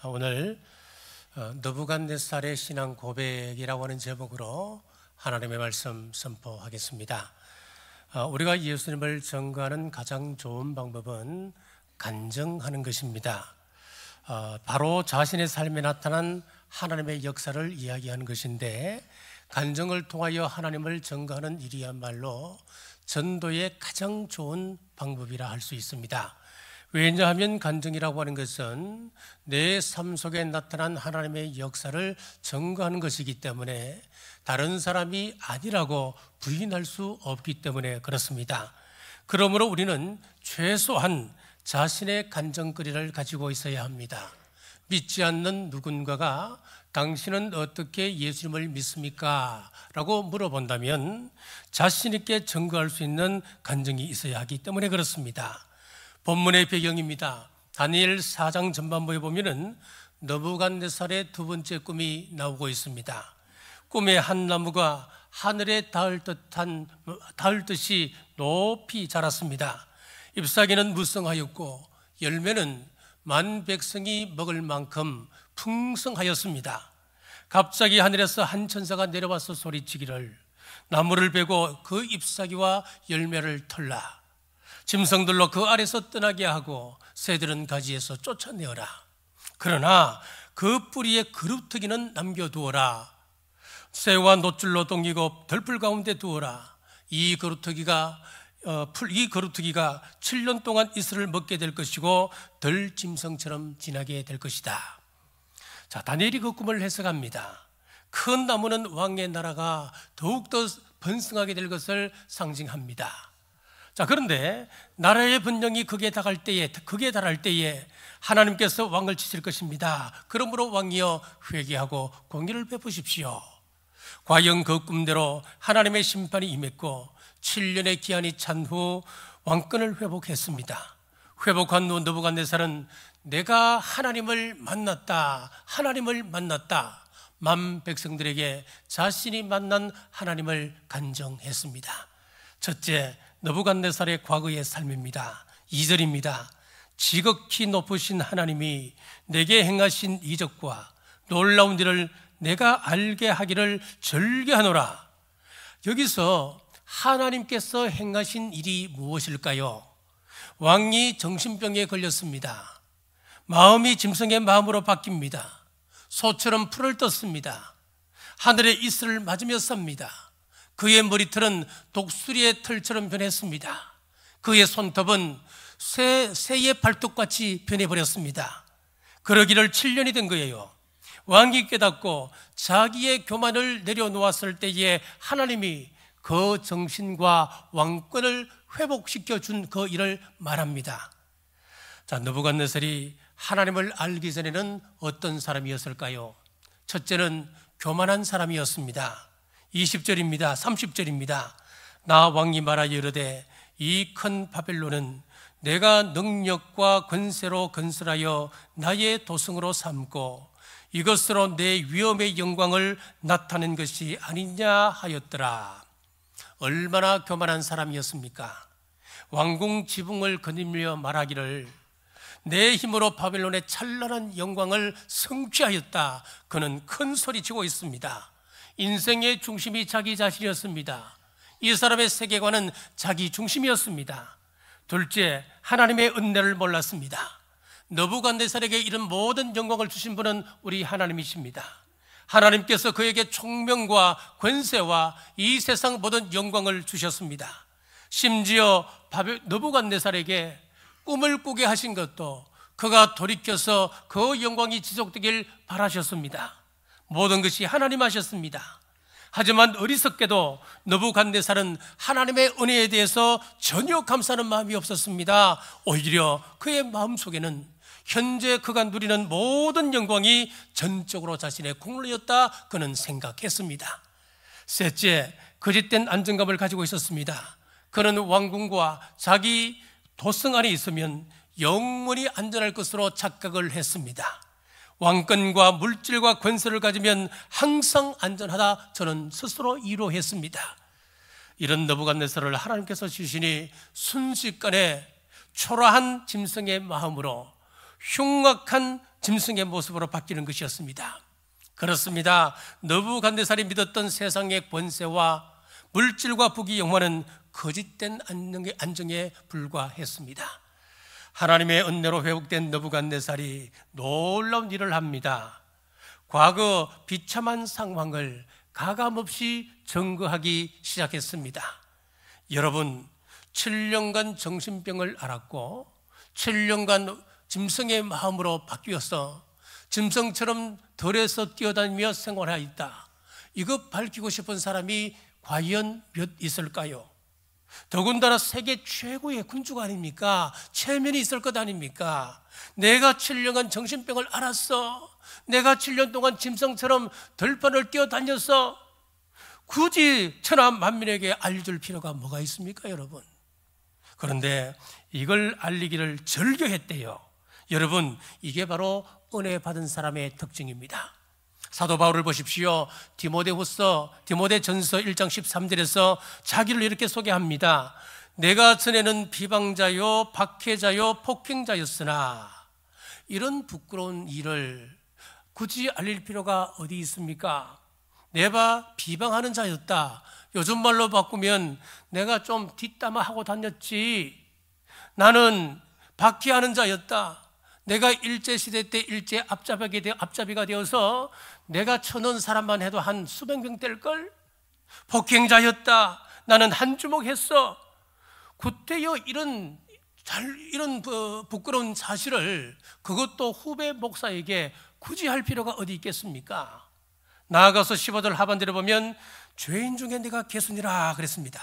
오늘 느부갓네살의 신앙 고백이라고 하는 제목으로 하나님의 말씀 선포하겠습니다. 우리가 예수님을 증거하는 가장 좋은 방법은 간증하는 것입니다. 바로 자신의 삶에 나타난 하나님의 역사를 이야기하는 것인데, 간증을 통하여 하나님을 증거하는 일이야말로 전도의 가장 좋은 방법이라 할 수 있습니다. 왜냐하면 간증이라고 하는 것은 내 삶 속에 나타난 하나님의 역사를 증거하는 것이기 때문에 다른 사람이 아니라고 부인할 수 없기 때문에 그렇습니다. 그러므로 우리는 최소한 자신의 간증거리를 가지고 있어야 합니다. 믿지 않는 누군가가 당신은 어떻게 예수님을 믿습니까? 라고 물어본다면 자신 있게 증거할 수 있는 간증이 있어야 하기 때문에 그렇습니다. 본문의 배경입니다. 다니엘 4장 전반부에 보면은 느부갓네살의 두 번째 꿈이 나오고 있습니다. 꿈에 한 나무가 하늘에 닿을 듯이 높이 자랐습니다. 잎사귀는 무성하였고 열매는 만 백성이 먹을 만큼 풍성하였습니다. 갑자기 하늘에서 한 천사가 내려와서 소리치기를, 나무를 베고 그 잎사귀와 열매를 털라. 짐승들로 그 아래서 떠나게 하고 새들은 가지에서 쫓아내어라. 그러나 그 뿌리에 그루터기는 남겨두어라. 새와 노줄로 동이고 덜풀 가운데 두어라. 이 그루터기가 7년 동안 이슬을 먹게 될 것이고 덜 짐승처럼 지나게 될 것이다. 자, 다니엘이 그 꿈을 해석합니다. 큰 나무는 왕의 나라가 더욱더 번성하게 될 것을 상징합니다. 자, 그런데 나라의 번영이 극에 달할 때에 하나님께서 왕을 치실 것입니다. 그러므로 왕이여 회개하고 공의를 베푸십시오. 과연 그 꿈대로 하나님의 심판이 임했고 7년의 기한이 찬 후 왕권을 회복했습니다. 회복한 후 느부갓네살은 내가 하나님을 만났다. 만 백성들에게 자신이 만난 하나님을 간증했습니다. 첫째, 느부갓네살의 과거의 삶입니다. 2절입니다. 지극히 높으신 하나님이 내게 행하신 이적과 놀라운 일을 내가 알게 하기를 절개하노라. 여기서 하나님께서 행하신 일이 무엇일까요? 왕이 정신병에 걸렸습니다. 마음이 짐승의 마음으로 바뀝니다. 소처럼 풀을 떴습니다. 하늘의 이슬을 맞으며 삽니다. 그의 머리털은 독수리의 털처럼 변했습니다. 그의 손톱은 새의 발톱같이 변해버렸습니다. 그러기를 7년이 된 거예요. 왕이 깨닫고 자기의 교만을 내려놓았을 때에 하나님이 그 정신과 왕권을 회복시켜 준 그 일을 말합니다. 자, 느부갓네살이 하나님을 알기 전에는 어떤 사람이었을까요? 첫째는 교만한 사람이었습니다. 20절입니다. 30절입니다. 나 왕이 말하여 이르되 이 큰 바벨론은 내가 능력과 권세로 건설하여 나의 도성으로 삼고 이것으로 내 위엄의 영광을 나타낸 것이 아니냐 하였더라. 얼마나 교만한 사람이었습니까? 왕궁 지붕을 거닐며 말하기를 내 힘으로 바벨론의 찬란한 영광을 성취하였다. 그는 큰 소리치고 있습니다. 인생의 중심이 자기 자신이었습니다. 이 사람의 세계관은 자기 중심이었습니다. 둘째, 하나님의 은혜를 몰랐습니다. 느부갓네살에게 이런 모든 영광을 주신 분은 우리 하나님이십니다. 하나님께서 그에게 총명과 권세와 이 세상 모든 영광을 주셨습니다. 심지어 느부갓네살에게 꿈을 꾸게 하신 것도 그가 돌이켜서 그 영광이 지속되길 바라셨습니다. 모든 것이 하나님 하셨습니다. 하지만 어리석게도 느부갓네살은 하나님의 은혜에 대해서 전혀 감사하는 마음이 없었습니다. 오히려 그의 마음속에는 현재 그가 누리는 모든 영광이 전적으로 자신의 공로였다 그는 생각했습니다. 셋째, 거짓된 안정감을 가지고 있었습니다. 그는 왕궁과 자기 도성 안에 있으면 영원히 안전할 것으로 착각을 했습니다. 왕권과 물질과 권세를 가지면 항상 안전하다 저는 스스로 위로했습니다. 이런 느부갓네살을 하나님께서 주시니 순식간에 초라한 짐승의 마음으로 흉악한 짐승의 모습으로 바뀌는 것이었습니다. 그렇습니다. 느부갓네살이 믿었던 세상의 권세와 물질과 부귀 영화는 거짓된 안정에 불과했습니다. 하나님의 은혜로 회복된 느부갓네살이 놀라운 일을 합니다. 과거 비참한 상황을 가감없이 증거하기 시작했습니다. 여러분, 7년간 정신병을 앓았고 7년간 짐승의 마음으로 바뀌어서 짐승처럼 들에서 뛰어다니며 생활하였다. 이거 밝히고 싶은 사람이 과연 몇 있을까요? 더군다나 세계 최고의 군주가 아닙니까? 체면이 있을 것 아닙니까? 내가 7년간 정신병을 앓았어. 내가 7년 동안 짐승처럼 들판을 뛰어다녔어. 굳이 천하 만민에게 알려줄 필요가 뭐가 있습니까, 여러분? 그런데 이걸 알리기를 절교했대요. 여러분, 이게 바로 은혜 받은 사람의 특징입니다. 사도 바울을 보십시오. 디모데전서 1장 13절에서 자기를 이렇게 소개합니다. 내가 전에는 비방자요 박해자요 폭행자였으나, 이런 부끄러운 일을 굳이 알릴 필요가 어디 있습니까? 내가 비방하는 자였다. 요즘 말로 바꾸면 내가 좀 뒷담화하고 다녔지. 나는 박해하는 자였다. 내가 일제시대 때 일제 앞잡이가 되어서 내가 쳐놓은 사람만 해도 한 수백 명 뗄걸? 폭행자였다. 나는 한 주먹했어. 그때요, 이런 부끄러운 사실을 그것도 후배 목사에게 굳이 할 필요가 어디 있겠습니까? 나아가서 15절 하반절에 보면 죄인 중에 내가 개순이라 그랬습니다.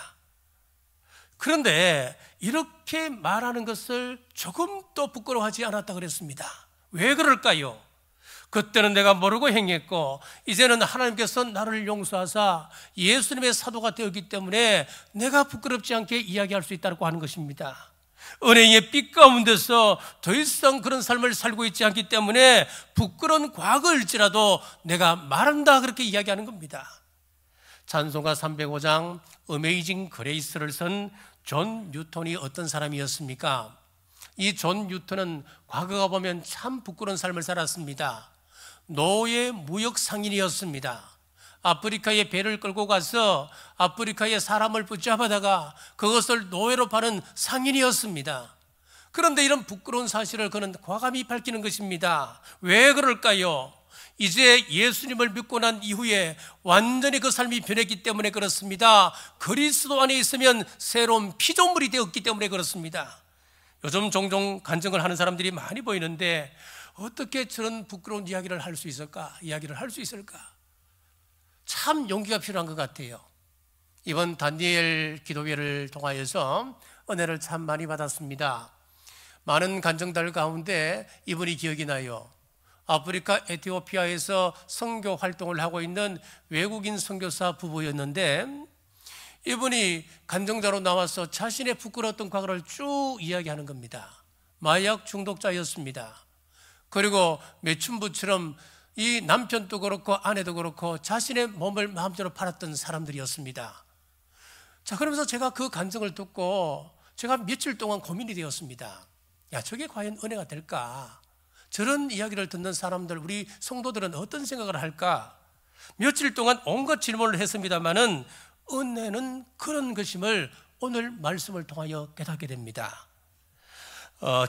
그런데 이렇게 말하는 것을 조금도 부끄러워하지 않았다 그랬습니다. 왜 그럴까요? 그때는 내가 모르고 행했고 이제는 하나님께서 나를 용서하사 예수님의 사도가 되었기 때문에 내가 부끄럽지 않게 이야기할 수 있다고 하는 것입니다. 은혜의 빛 가운데서 더 이상 그런 삶을 살고 있지 않기 때문에 부끄러운 과거일지라도 내가 말한다, 그렇게 이야기하는 겁니다. 찬송가 305장 어메이징 그레이스를 쓴 존 뉴턴이 어떤 사람이었습니까? 이 존 뉴턴은 과거가 보면 참 부끄러운 삶을 살았습니다. 노예 무역 상인이었습니다. 아프리카에 배를 끌고 가서 아프리카에 사람을 붙잡아다가 그것을 노예로 파는 상인이었습니다. 그런데 이런 부끄러운 사실을 그는 과감히 밝히는 것입니다. 왜 그럴까요? 이제 예수님을 믿고 난 이후에 완전히 그 삶이 변했기 때문에 그렇습니다. 그리스도 안에 있으면 새로운 피조물이 되었기 때문에 그렇습니다. 요즘 종종 간증을 하는 사람들이 많이 보이는데 어떻게 저런 부끄러운 이야기를 할 수 있을까? 참 용기가 필요한 것 같아요. 이번 다니엘 기도회를 통하여서 은혜를 참 많이 받았습니다. 많은 간증들 가운데 이분이 기억이 나요. 아프리카 에티오피아에서 선교 활동을 하고 있는 외국인 선교사 부부였는데 이분이 간증자로 나와서 자신의 부끄러웠던 과거를 쭉 이야기하는 겁니다. 마약 중독자였습니다. 그리고 매춘부처럼 이 남편도 그렇고 아내도 그렇고 자신의 몸을 마음대로 팔았던 사람들이었습니다. 자, 그러면서 제가 그 간증을 듣고 제가 며칠 동안 고민이 되었습니다. 야, 저게 과연 은혜가 될까? 저런 이야기를 듣는 사람들, 우리 성도들은 어떤 생각을 할까? 며칠 동안 온갖 질문을 했습니다마는 은혜는 그런 것임을 오늘 말씀을 통하여 깨닫게 됩니다.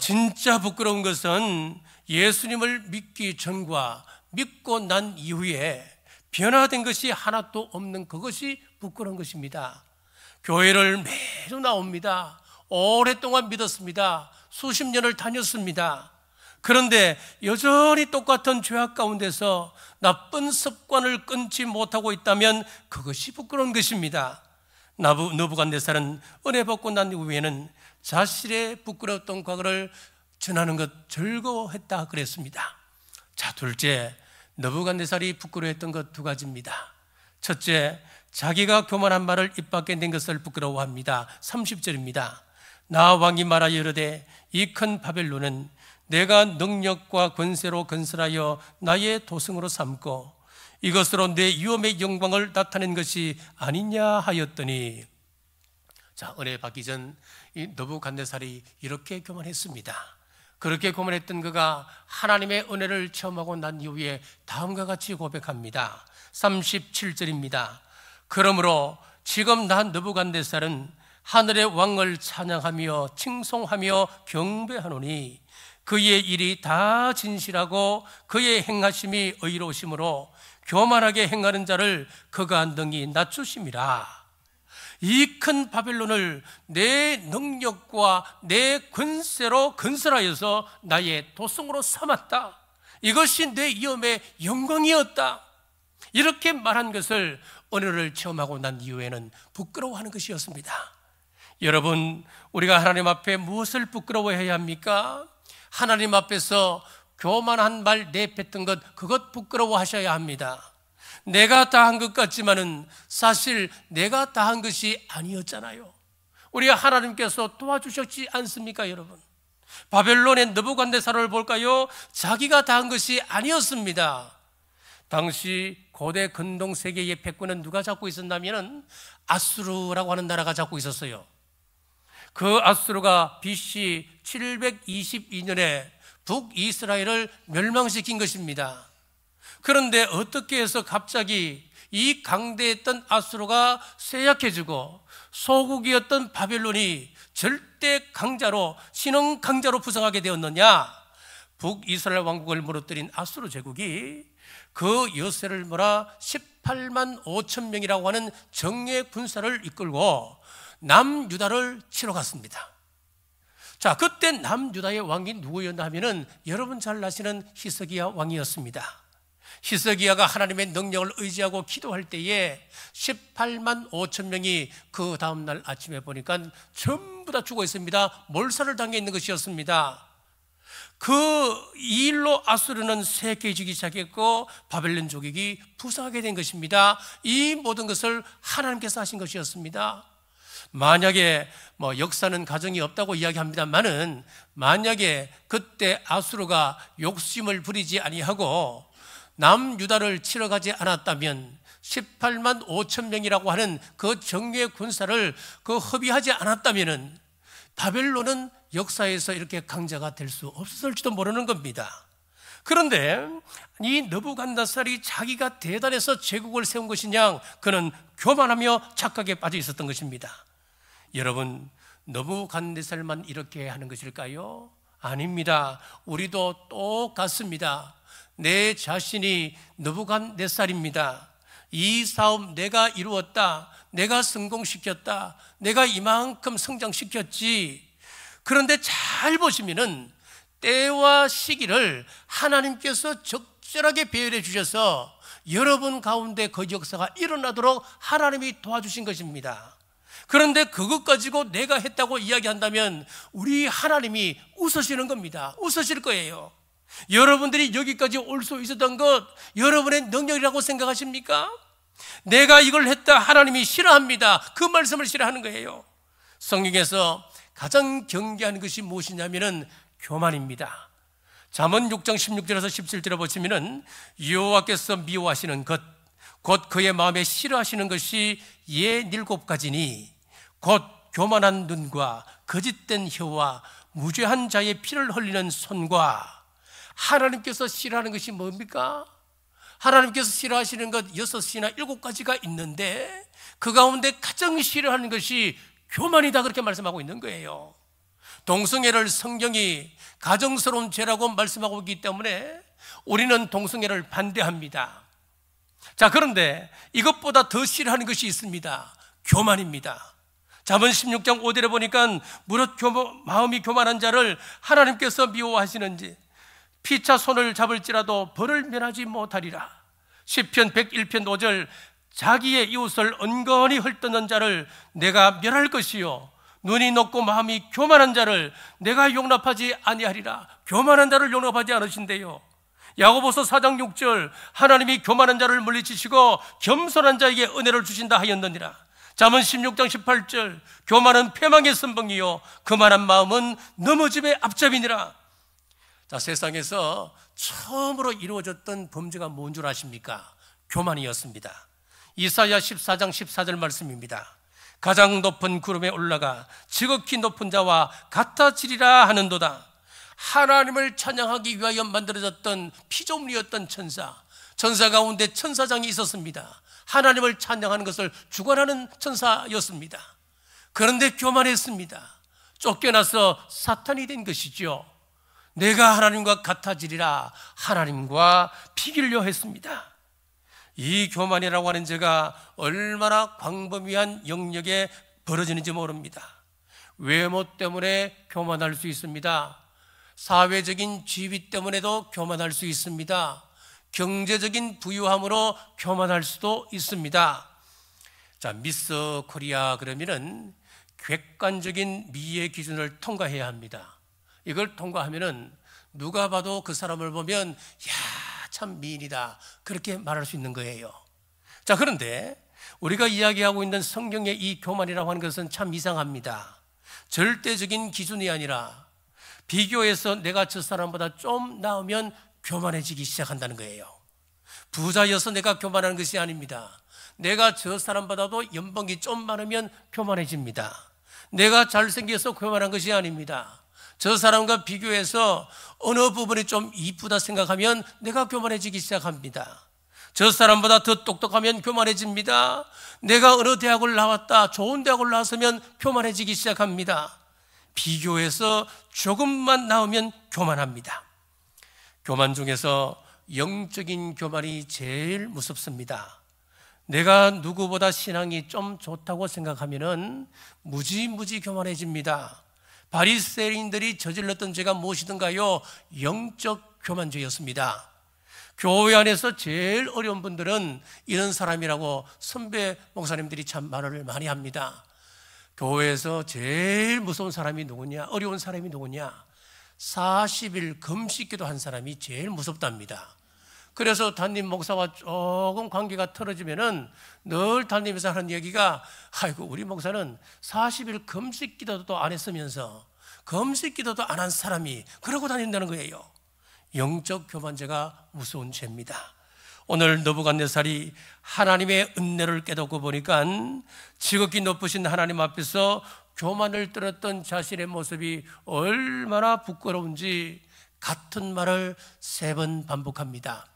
진짜 부끄러운 것은 예수님을 믿기 전과 믿고 난 이후에 변화된 것이 하나도 없는 그것이 부끄러운 것입니다. 교회를 매주 나옵니다. 오랫동안 믿었습니다. 수십 년을 다녔습니다. 그런데 여전히 똑같은 죄악 가운데서 나쁜 습관을 끊지 못하고 있다면 그것이 부끄러운 것입니다. 느부갓네살은 은혜 받고 난 이후에는 자신의 부끄러웠던 과거를 전하는 것 즐거워했다 그랬습니다. 자, 둘째, 느부갓네살이 부끄러워했던 것 두 가지입니다. 첫째, 자기가 교만한 말을 입 밖에 낸 것을 부끄러워합니다. 30절입니다. 나 왕이 말하여 이르되 이 큰 바벨론은 내가 능력과 권세로 건설하여 나의 도성으로 삼고 이것으로 내 위엄의 영광을 나타낸 것이 아니냐 하였더니, 자, 은혜 받기 전 이 느부갓네살이 이렇게 교만했습니다. 그렇게 고민했던 그가 하나님의 은혜를 체험하고 난 이후에 다음과 같이 고백합니다. 37절입니다. 그러므로 지금 나 느부갓네살은 하늘의 왕을 찬양하며 칭송하며 경배하노니 그의 일이 다 진실하고 그의 행하심이 의로우심으로 교만하게 행하는 자를 그가 능히 낮추심이라. 이 큰 바벨론을 내 능력과 내 권세로 건설하여서 나의 도성으로 삼았다. 이것이 내 이엄의 영광이었다. 이렇게 말한 것을 은혜를 체험하고 난 이후에는 부끄러워하는 것이었습니다. 여러분, 우리가 하나님 앞에 무엇을 부끄러워해야 합니까? 하나님 앞에서 교만한 말 내뱉던 것, 그것 부끄러워하셔야 합니다. 내가 다 한 것 같지만은 사실 내가 다 한 것이 아니었잖아요. 우리 하나님께서 도와주셨지 않습니까, 여러분? 바벨론의 느부갓네살을 볼까요? 자기가 다 한 것이 아니었습니다. 당시 고대 근동 세계의 패권은 누가 잡고 있었냐면은 아수르라고 하는 나라가 잡고 있었어요. 그 아수르가 BC 722년에 북이스라엘을 멸망시킨 것입니다. 그런데 어떻게 해서 갑자기 이 강대했던 아수르가 쇠약해지고 소국이었던 바벨론이 절대 강자로, 신흥 강자로 부상하게 되었느냐? 북이스라엘 왕국을 무너뜨린 아수르 제국이 그 여세를 몰아 18만 5천 명이라고 하는 정예 군사를 이끌고 남유다를 치러 갔습니다. 자, 그때 남유다의 왕이 누구였나 하면은 여러분 잘 아시는 히스기야 왕이었습니다. 히스기야가 하나님의 능력을 의지하고 기도할 때에 18만 5천 명이 그 다음날 아침에 보니까 전부 다 죽어 있습니다. 몰살을 당해 있는 것이었습니다. 그 일로 아수르는 쇠퇴해지기 시작했고 바벨론 조국이 부상하게 된 것입니다. 이 모든 것을 하나님께서 하신 것이었습니다. 만약에 역사는 가정이 없다고 이야기합니다만은 만약에 그때 아수르가 욕심을 부리지 아니하고 남유다를 치러 가지 않았다면 18만 5천 명이라고 하는 그 정예 군사를 허비하지 않았다면 바벨론은 역사에서 이렇게 강자가 될 수 없었을지도 모르는 겁니다. 그런데 이 느부갓네살이 자기가 대단해서 제국을 세운 것이냐? 그는 교만하며 착각에 빠져 있었던 것입니다. 여러분, 느부갓네살만 이렇게 하는 것일까요? 아닙니다. 우리도 똑같습니다. 내 자신이 느부갓네살입니다. 이 사업 내가 이루었다, 내가 성공시켰다, 내가 이만큼 성장시켰지. 그런데 잘 보시면은 때와 시기를 하나님께서 적절하게 배열해 주셔서 여러분 가운데 그 역사가 일어나도록 하나님이 도와주신 것입니다. 그런데 그것 가지고 내가 했다고 이야기한다면 우리 하나님이 웃으시는 겁니다. 웃으실 거예요. 여러분들이 여기까지 올 수 있었던 것 여러분의 능력이라고 생각하십니까? 내가 이걸 했다, 하나님이 싫어합니다. 그 말씀을 싫어하는 거예요. 성경에서 가장 경계하는 것이 무엇이냐면은 교만입니다. 잠언 6장 16절에서 17절에 보시면은 여호와께서 미워하시는 것, 곧 그의 마음에 싫어하시는 것이 예 7가지니 곧 교만한 눈과 거짓된 혀와 무죄한 자의 피를 흘리는 손과. 하나님께서 싫어하는 것이 뭡니까? 하나님께서 싫어하시는 것 6이나 7가지가 있는데 그 가운데 가장 싫어하는 것이 교만이다, 그렇게 말씀하고 있는 거예요. 동성애를 성경이 가정스러운 죄라고 말씀하고 있기 때문에 우리는 동성애를 반대합니다. 자, 그런데 이것보다 더 싫어하는 것이 있습니다. 교만입니다. 잠언 16장 5절에 보니까 무릇 마음이 교만한 자를 하나님께서 미워하시는지 피차 손을 잡을지라도 벌을 면하지 못하리라. 시편 101편 5절 자기의 이웃을 은근히 헐뜯는 자를 내가 멸할 것이요 눈이 높고 마음이 교만한 자를 내가 용납하지 아니하리라. 교만한 자를 용납하지 않으신대요. 야고보서 4장 6절 하나님이 교만한 자를 물리치시고 겸손한 자에게 은혜를 주신다 하였느니라. 잠언 16장 18절 교만은 패망의 선봉이요 그만한 마음은 넘어짐의 앞잡이니라. 자, 세상에서 처음으로 이루어졌던 범죄가 뭔 줄 아십니까? 교만이었습니다. 이사야 14장 14절 말씀입니다. 가장 높은 구름에 올라가 지극히 높은 자와 같아지리라 하는도다. 하나님을 찬양하기 위하여 만들어졌던 피조물이었던 천사 가운데 천사장이 있었습니다. 하나님을 찬양하는 것을 주관하는 천사였습니다. 그런데 교만했습니다. 쫓겨나서 사탄이 된 것이죠. 내가 하나님과 같아지리라 하나님과 비교려 했습니다. 이 교만이라고 하는 죄가 얼마나 광범위한 영역에 벌어지는지 모릅니다. 외모 때문에 교만할 수 있습니다. 사회적인 지위 때문에도 교만할 수 있습니다. 경제적인 부유함으로 교만할 수도 있습니다. 자, 미스 코리아 그러면은 객관적인 미의 기준을 통과해야 합니다. 이걸 통과하면은 누가 봐도 그 사람을 보면 야, 참 미인이다 그렇게 말할 수 있는 거예요. 자, 그런데 우리가 이야기하고 있는 성경의 이 교만이라고 하는 것은 참 이상합니다. 절대적인 기준이 아니라 비교해서 내가 저 사람보다 좀 나으면 교만해지기 시작한다는 거예요. 부자여서 내가 교만하는 것이 아닙니다. 내가 저 사람보다도 연봉이 좀 많으면 교만해집니다. 내가 잘생겨서 교만한 것이 아닙니다. 저 사람과 비교해서 어느 부분이 좀 이쁘다 생각하면 내가 교만해지기 시작합니다. 저 사람보다 더 똑똑하면 교만해집니다. 내가 어느 대학을 나왔다, 좋은 대학을 나왔으면 교만해지기 시작합니다. 비교해서 조금만 나오면 교만합니다. 교만 중에서 영적인 교만이 제일 무섭습니다. 내가 누구보다 신앙이 좀 좋다고 생각하면은 무지무지 교만해집니다. 바리새인들이 저질렀던 죄가 무엇이든가요? 영적 교만죄였습니다. 교회 안에서 제일 어려운 분들은 이런 사람이라고 선배 목사님들이 참 말을 많이 합니다. 교회에서 제일 무서운 사람이 누구냐? 어려운 사람이 누구냐? 40일 금식기도 한 사람이 제일 무섭답니다. 그래서 담임 목사와 조금 관계가 틀어지면은 늘 담임에서 하는 얘기가 아이고 우리 목사는 40일 금식기도도 안 했으면서 금식기도도 안 한 사람이 그러고 다닌다는 거예요. 영적 교만죄가 무서운 죄입니다. 오늘 느부갓네살이 하나님의 은혜를 깨닫고 보니까 지극히 높으신 하나님 앞에서 교만을 떨었던 자신의 모습이 얼마나 부끄러운지 같은 말을 3번 반복합니다.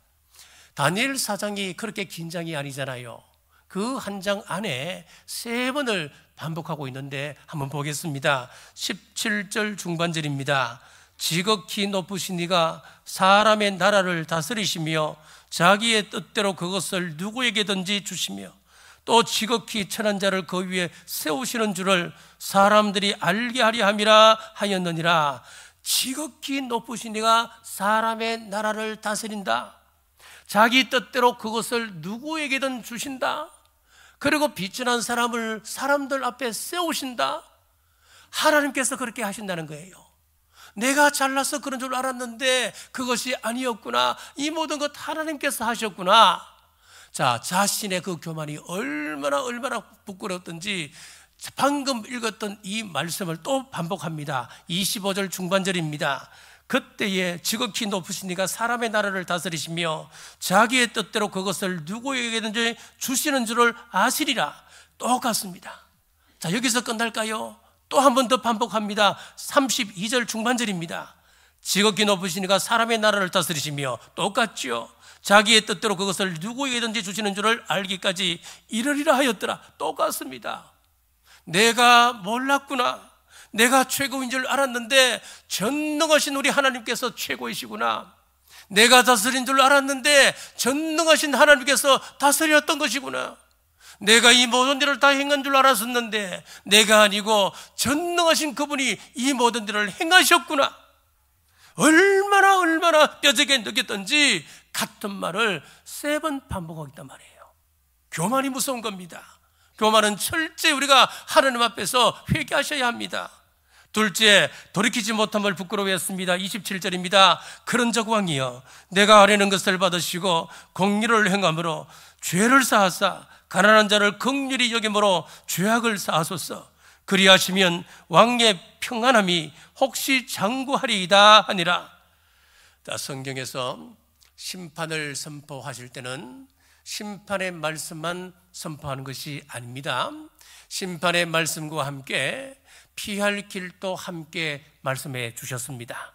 다니엘 사장이 그렇게 긴장이 아니잖아요. 그 한 장 안에 3번을 반복하고 있는데 한번 보겠습니다. 17절 중반절입니다. 지극히 높으신 이가 사람의 나라를 다스리시며 자기의 뜻대로 그것을 누구에게든지 주시며 또 지극히 천한 자를 그 위에 세우시는 줄을 사람들이 알게 하려 함이라 하였느니라. 지극히 높으신 이가 사람의 나라를 다스린다. 자기 뜻대로 그것을 누구에게든 주신다. 그리고 비천한 사람을 사람들 앞에 세우신다. 하나님께서 그렇게 하신다는 거예요. 내가 잘나서 그런 줄 알았는데 그것이 아니었구나. 이 모든 것 하나님께서 하셨구나. 자, 자신의 그 교만이 얼마나 부끄럽던지 방금 읽었던 이 말씀을 또 반복합니다. 25절 중반절입니다. 그때에 지극히 높으신 이가 사람의 나라를 다스리시며 자기의 뜻대로 그것을 누구에게든지 주시는 줄을 아시리라. 똑같습니다. 자, 여기서 끝날까요? 또 한 번 더 반복합니다. 32절 중반절입니다. 지극히 높으신 이가 사람의 나라를 다스리시며 똑같죠. 자기의 뜻대로 그것을 누구에게든지 주시는 줄을 알기까지 이르리라 하였더라. 똑같습니다. 내가 몰랐구나. 내가 최고인 줄 알았는데 전능하신 우리 하나님께서 최고이시구나. 내가 다스린 줄 알았는데 전능하신 하나님께서 다스렸던 것이구나. 내가 이 모든 일을 다 행한 줄 알았었는데 내가 아니고 전능하신 그분이 이 모든 일을 행하셨구나. 얼마나 뼈저게 느꼈던지 같은 말을 3번 반복하겠단 말이에요. 교만이 무서운 겁니다. 교만은 철저히 우리가 하나님 앞에서 회개하셔야 합니다. 둘째, 돌이키지 못함을 부끄러워했습니다. 27절입니다. 그런 적 왕이여 내가 아뢰는 것을 받으시고 공의를 행함으로 죄를 사하사 가난한 자를 긍휼히 여김으로 죄악을 사하소서. 그리하시면 왕의 평안함이 혹시 장구하리이다 하니라. 자, 성경에서 심판을 선포하실 때는 심판의 말씀만 선포하는 것이 아닙니다. 심판의 말씀과 함께 피할 길도 함께 말씀해 주셨습니다.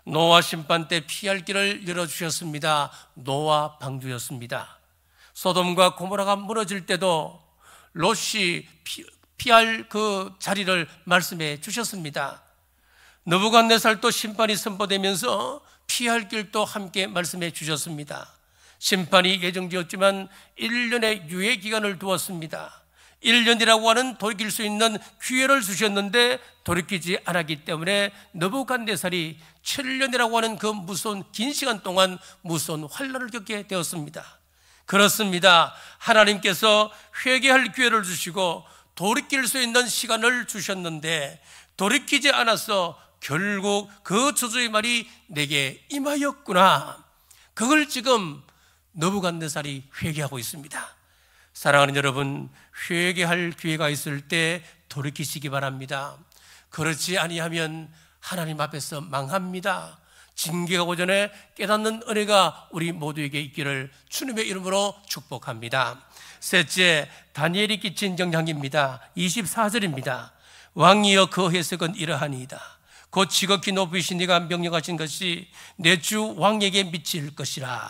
노아 심판 때 피할 길을 열어주셨습니다. 노아 방주였습니다. 소돔과 고모라가 무너질 때도 롯이 피할 그 자리를 말씀해 주셨습니다. 느부갓네살도 심판이 선포되면서 피할 길도 함께 말씀해 주셨습니다. 심판이 예정되었지만 1년의 유예 기간을 두었습니다. 1년이라고 하는 돌이킬 수 있는 기회를 주셨는데 돌이키지 않았기 때문에 느부갓네살이 7년이라고 하는 그 무서운 긴 시간 동안 무서운 환난을 겪게 되었습니다. 그렇습니다. 하나님께서 회개할 기회를 주시고 돌이킬 수 있는 시간을 주셨는데 돌이키지 않아서 결국 그 저주의 말이 내게 임하였구나. 그걸 지금 느부갓네살이 회개하고 있습니다. 사랑하는 여러분, 회개할 기회가 있을 때 돌이키시기 바랍니다. 그렇지 아니하면 하나님 앞에서 망합니다. 징계가 전에 깨닫는 은혜가 우리 모두에게 있기를 주님의 이름으로 축복합니다. 셋째, 다니엘이 끼친 영향입니다. 24절입니다. 왕이여 그 해석은 이러하니이다. 곧 지극히 높으신 이가 명령하신 것이 내 주 왕에게 미칠 것이라.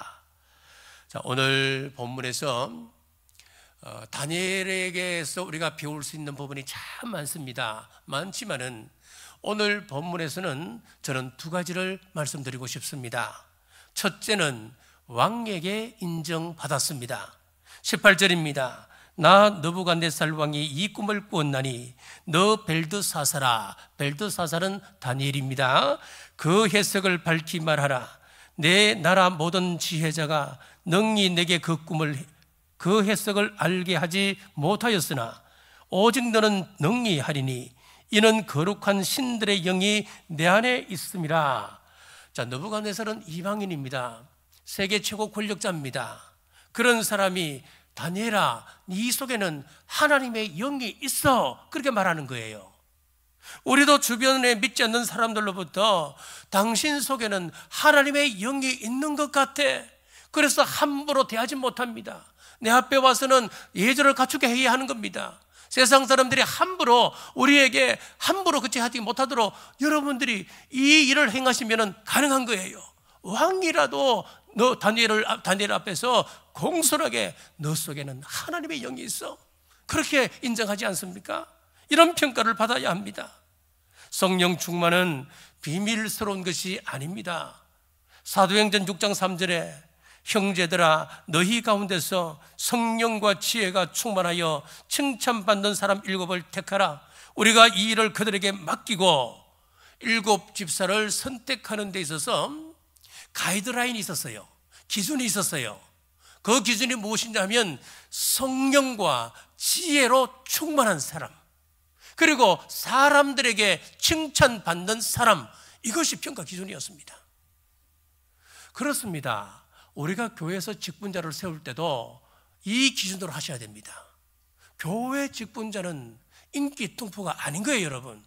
자, 오늘 본문에서 다니엘에게서 우리가 배울 수 있는 부분이 참 많습니다. 많지만은 오늘 본문에서는 저는 두 가지를 말씀드리고 싶습니다. 첫째는 왕에게 인정받았습니다. 18절입니다. 나 느부갓네살 왕이 이 꿈을 꾸었나니 너 벨드사사라. 벨드사살은 다니엘입니다. 그 해석을 밝히 말하라. 내 나라 모든 지혜자가 능히 내게 그 해석을 알게 하지 못하였으나 오직 너는 능히 하리니 이는 거룩한 신들의 영이 내 안에 있음이라. 자, 느부갓네살은 이방인입니다. 세계 최고 권력자입니다. 그런 사람이 다니엘아, 네 속에는 하나님의 영이 있어, 그렇게 말하는 거예요. 우리도 주변에 믿지 않는 사람들로부터 당신 속에는 하나님의 영이 있는 것 같아, 그래서 함부로 대하지 못합니다. 내 앞에 와서는 예절을 갖추게 해야 하는 겁니다. 세상 사람들이 함부로 우리에게 함부로 그치 하지 못하도록 여러분들이 이 일을 행하시면 가능한 거예요. 왕이라도 너 다니엘 앞에서 공손하게 너 속에는 하나님의 영이 있어, 그렇게 인정하지 않습니까? 이런 평가를 받아야 합니다. 성령 충만은 비밀스러운 것이 아닙니다. 사도행전 6장 3절에 형제들아 너희 가운데서 성령과 지혜가 충만하여 칭찬받는 사람 7을 택하라. 우리가 이 일을 그들에게 맡기고 7 집사를 선택하는 데 있어서 가이드라인이 있었어요. 기준이 있었어요. 그 기준이 무엇이냐면 성령과 지혜로 충만한 사람, 그리고 사람들에게 칭찬받는 사람, 이것이 평가 기준이었습니다. 그렇습니다. 우리가 교회에서 직분자를 세울 때도 이 기준으로 하셔야 됩니다. 교회 직분자는 인기 뚱포가 아닌 거예요, 여러분.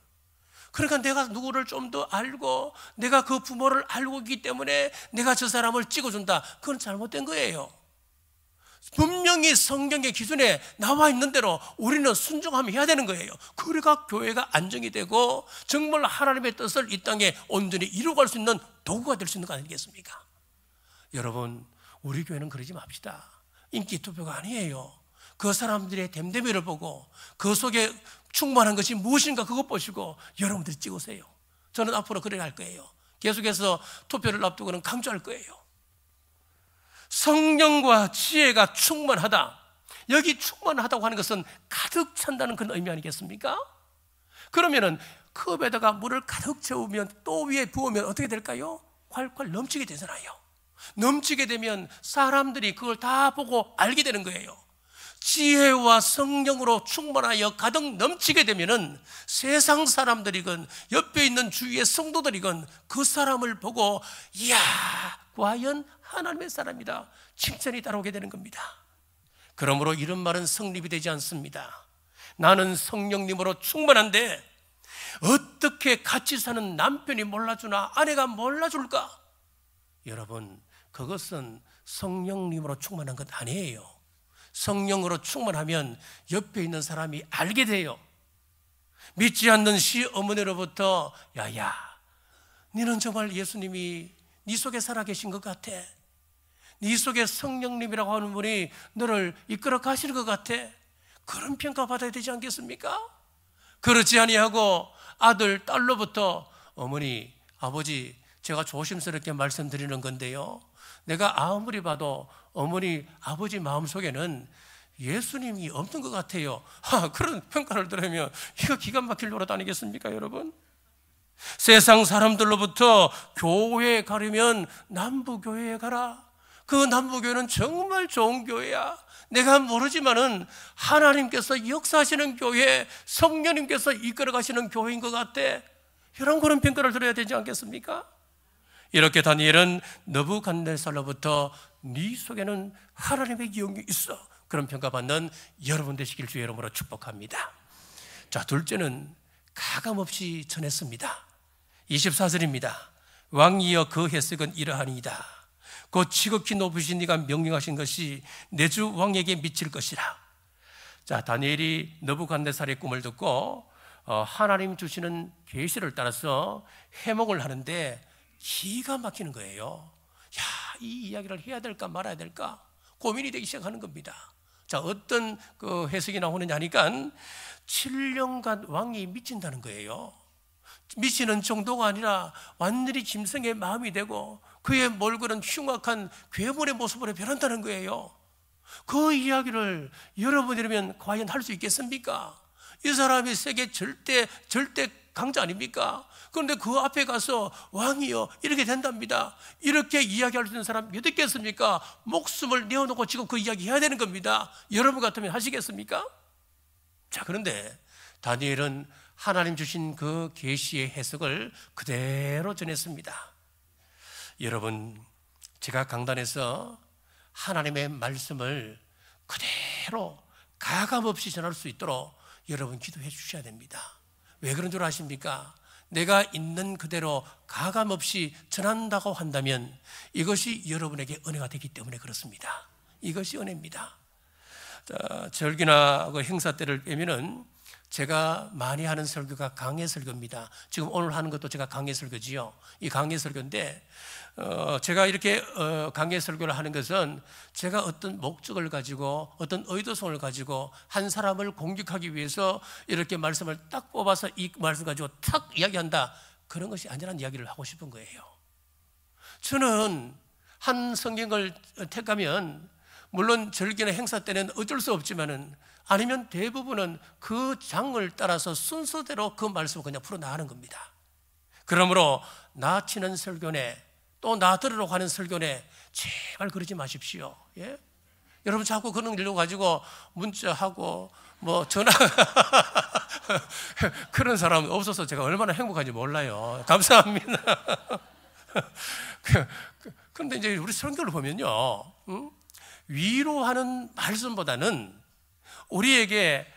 그러니까 내가 누구를 좀 더 알고 내가 그 부모를 알고 있기 때문에 내가 저 사람을 찍어준다, 그건 잘못된 거예요. 분명히 성경의 기준에 나와 있는 대로 우리는 순종하면 해야 되는 거예요. 그래가 교회가 안정이 되고 정말 하나님의 뜻을 이 땅에 온전히 이루어갈 수 있는 도구가 될 수 있는 거 아니겠습니까? 여러분, 우리 교회는 그러지 맙시다. 인기 투표가 아니에요. 그 사람들의 됨됨이를 보고 그 속에 충만한 것이 무엇인가 그것 보시고 여러분들이 찍으세요. 저는 앞으로 그래 할 거예요. 계속해서 투표를 앞두고는 강조할 거예요. 성령과 지혜가 충만하다. 여기 충만하다고 하는 것은 가득 찬다는 그런 의미 아니겠습니까? 그러면은 컵에다가 물을 가득 채우면 또 위에 부으면 어떻게 될까요? 콸콸 넘치게 되잖아요. 넘치게 되면 사람들이 그걸 다 보고 알게 되는 거예요. 지혜와 성령으로 충만하여 가득 넘치게 되면은 세상 사람들이건 옆에 있는 주위의 성도들이건 그 사람을 보고 이야, 과연 하나님의 사람이다, 칭찬이 따라오게 되는 겁니다. 그러므로 이런 말은 성립이 되지 않습니다. 나는 성령님으로 충만한데 어떻게 같이 사는 남편이 몰라주나 아내가 몰라줄까? 여러분, 그것은 성령님으로 충만한 것 아니에요. 성령으로 충만하면 옆에 있는 사람이 알게 돼요. 믿지 않는 시어머니로부터 야야, 너는 정말 예수님이 네 속에 살아계신 것 같아. 네 속에 성령님이라고 하는 분이 너를 이끌어 가시는 것 같아. 그런 평가 받아야 되지 않겠습니까? 그렇지 아니하고 아들, 딸로부터 어머니, 아버지, 제가 조심스럽게 말씀드리는 건데요, 내가 아무리 봐도 어머니, 아버지 마음속에는 예수님이 없는 것 같아요. 그런 평가를 들으면 이거 기가 막힐 노릇 아니겠습니까, 여러분? 세상 사람들로부터 교회에 가려면 남부교회에 가라. 그 남부교회는 정말 좋은 교회야. 내가 모르지만은 하나님께서 역사하시는 교회, 성령님께서 이끌어 가시는 교회인 것 같아. 이런 그런 평가를 들어야 되지 않겠습니까? 이렇게 다니엘은 느부갓네살로부터 네 속에는 하나님의 영이 있어, 그런 평가받는 여러분 되시길 주의 이름으로 축복합니다. 자, 둘째는 가감없이 전했습니다. 24절입니다. 왕이여 그 해석은 이러하니이다. 곧 지극히 높으신 네가 명령하신 것이 내 주 왕에게 미칠 것이라. 자, 다니엘이 느부갓네살의 꿈을 듣고 하나님 주시는 계시를 따라서 해몽을 하는데 기가 막히는 거예요. 야, 이 이야기를 해야 될까 말아야 될까 고민이 되기 시작하는 겁니다. 자, 어떤 그 해석이 나오느냐 하니까 7년간 왕이 미친다는 거예요. 미치는 정도가 아니라 완전히 짐승의 마음이 되고 그의 몰골은 흉악한 괴물의 모습으로 변한다는 거예요. 그 이야기를 여러분이라면 과연 할 수 있겠습니까? 이 사람이 세계 절대 강자 아닙니까? 그런데 그 앞에 가서 왕이여 이렇게 된답니다. 이렇게 이야기할 수 있는 사람 몇 있겠습니까? 목숨을 내어놓고 지금 그 이야기 해야 되는 겁니다. 여러분 같으면 하시겠습니까? 자, 그런데 다니엘은 하나님 주신 그 계시의 해석을 그대로 전했습니다. 여러분, 제가 강단에서 하나님의 말씀을 그대로 가감없이 전할 수 있도록 여러분 기도해 주셔야 됩니다. 왜 그런 줄 아십니까? 내가 있는 그대로 가감없이 전한다고 한다면 이것이 여러분에게 은혜가 되기 때문에 그렇습니다. 이것이 은혜입니다. 자, 절기나 그 행사 때를 빼면은 제가 많이 하는 설교가 강해 설교입니다. 지금 오늘 하는 것도 제가 강해 설교지요. 이 강해 설교인데 제가 이렇게 강해 설교를 하는 것은 제가 어떤 목적을 가지고 어떤 의도성을 가지고 한 사람을 공격하기 위해서 이렇게 말씀을 딱 뽑아서 이 말씀 가지고 탁 이야기한다, 그런 것이 아니라는 이야기를 하고 싶은 거예요. 저는 한 성경을 택하면 물론 절기나 행사 때는 어쩔 수 없지만은 아니면 대부분은 그 장을 따라서 순서대로 그 말씀을 그냥 풀어나가는 겁니다. 그러므로 나 치는 설교네, 또 나 들으러 가는 설교네, 제발 그러지 마십시오. 예? 여러분 자꾸 그런 일로 가지고 문자하고 뭐 전화 그런 사람 없어서 제가 얼마나 행복한지 몰라요. 감사합니다. 그런데 이제 우리 설교를 보면요, 위로하는 말씀보다는 우리에게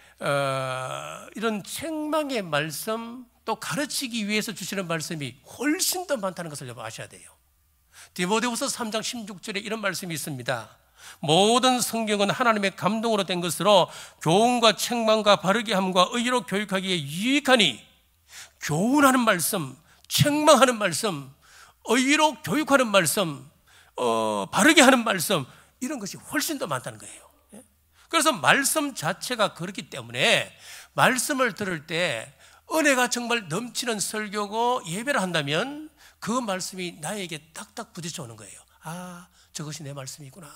이런 책망의 말씀, 또 가르치기 위해서 주시는 말씀이 훨씬 더 많다는 것을 여러분 아셔야 돼요. 디모데후서 3장 16절에 이런 말씀이 있습니다. 모든 성경은 하나님의 감동으로 된 것으로 교훈과 책망과 바르게 함과 의로 교육하기에 유익하니, 교훈하는 말씀, 책망하는 말씀, 의로 교육하는 말씀, 바르게 하는 말씀, 이런 것이 훨씬 더 많다는 거예요. 그래서 말씀 자체가 그렇기 때문에 말씀을 들을 때 은혜가 정말 넘치는 설교고 예배를 한다면 그 말씀이 나에게 딱딱 부딪혀 오는 거예요. 아, 저것이 내 말씀이구나.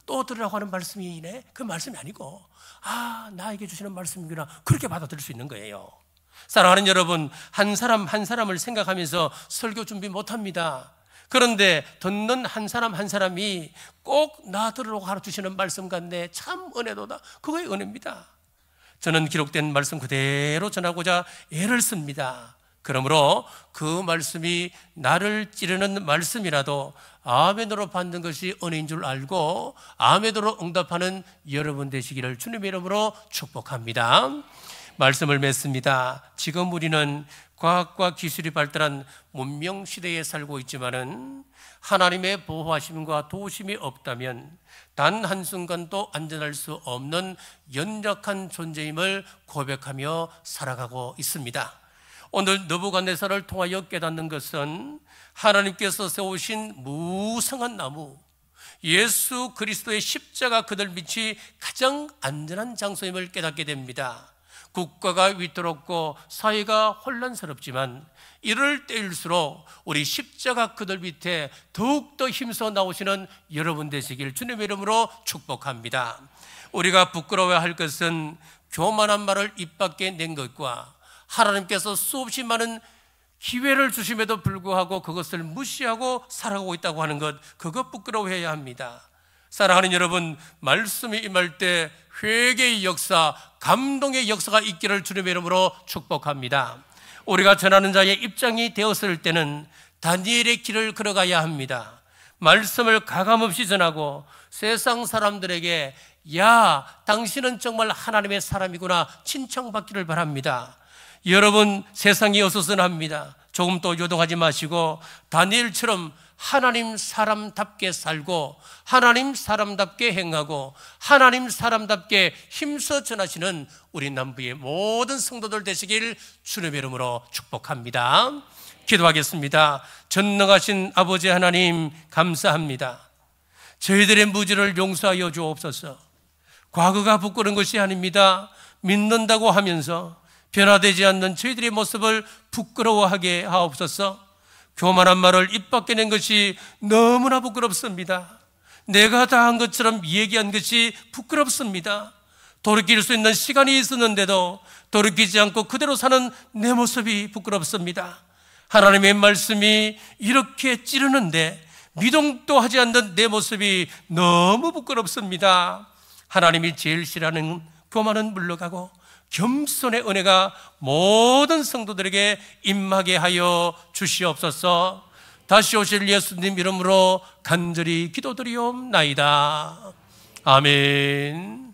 또 들으라고 하는 말씀이네, 그 말씀이 아니고 아, 나에게 주시는 말씀이구나, 그렇게 받아들일 수 있는 거예요. 사랑하는 여러분, 한 사람 한 사람을 생각하면서 설교 준비 못합니다. 그런데 듣는 한 사람 한 사람이 꼭 나 들으라고 가르치시는 말씀 같네, 참 은혜도다, 그거의 은혜입니다. 저는 기록된 말씀 그대로 전하고자 애를 씁니다. 그러므로 그 말씀이 나를 찌르는 말씀이라도 아멘으로 받는 것이 은혜인 줄 알고 아멘으로 응답하는 여러분 되시기를 주님의 이름으로 축복합니다. 말씀을 맺습니다. 지금 우리는 과학과 기술이 발달한 문명 시대에 살고 있지만은 하나님의 보호하심과 도우심이 없다면 단 한순간도 안전할 수 없는 연약한 존재임을 고백하며 살아가고 있습니다. 오늘 느부갓네살을 통하여 깨닫는 것은 하나님께서 세우신 무성한 나무, 예수 그리스도의 십자가 그늘 밑이 가장 안전한 장소임을 깨닫게 됩니다. 국가가 위태롭고 사회가 혼란스럽지만 이럴 때일수록 우리 십자가 그늘 밑에 더욱더 힘써 나오시는 여러분 되시길 주님의 이름으로 축복합니다. 우리가 부끄러워야 할 것은 교만한 말을 입 밖에 낸 것과 하나님께서 수없이 많은 기회를 주심에도 불구하고 그것을 무시하고 살아가고 있다고 하는 것, 그것 부끄러워해야 합니다. 사랑하는 여러분, 말씀이 임할 때 회개의 역사, 감동의 역사가 있기를 주님의 이름으로 축복합니다. 우리가 전하는 자의 입장이 되었을 때는 다니엘의 길을 걸어가야 합니다. 말씀을 가감없이 전하고 세상 사람들에게 야, 당신은 정말 하나님의 사람이구나 칭찬받기를 바랍니다. 여러분, 세상이 어수선합니다. 조금 더 요동하지 마시고 다니엘처럼 하나님 사람답게 살고 하나님 사람답게 행하고 하나님 사람답게 힘써 전하시는 우리 남부의 모든 성도들 되시길 주님의 이름으로 축복합니다. 기도하겠습니다. 전능하신 아버지 하나님, 감사합니다. 저희들의 무지를 용서하여 주옵소서. 과거가 부끄러운 것이 아닙니다. 믿는다고 하면서 변화되지 않는 저희들의 모습을 부끄러워하게 하옵소서. 교만한 말을 입 밖에 낸 것이 너무나 부끄럽습니다. 내가 다 한 것처럼 얘기한 것이 부끄럽습니다. 돌이킬 수 있는 시간이 있었는데도 돌이키지 않고 그대로 사는 내 모습이 부끄럽습니다. 하나님의 말씀이 이렇게 찌르는데 미동도 하지 않는 내 모습이 너무 부끄럽습니다. 하나님이 제일 싫어하는 교만은 물러가고 겸손의 은혜가 모든 성도들에게 임하게 하여 주시옵소서. 다시 오실 예수님 이름으로 간절히 기도드리옵나이다. 아멘.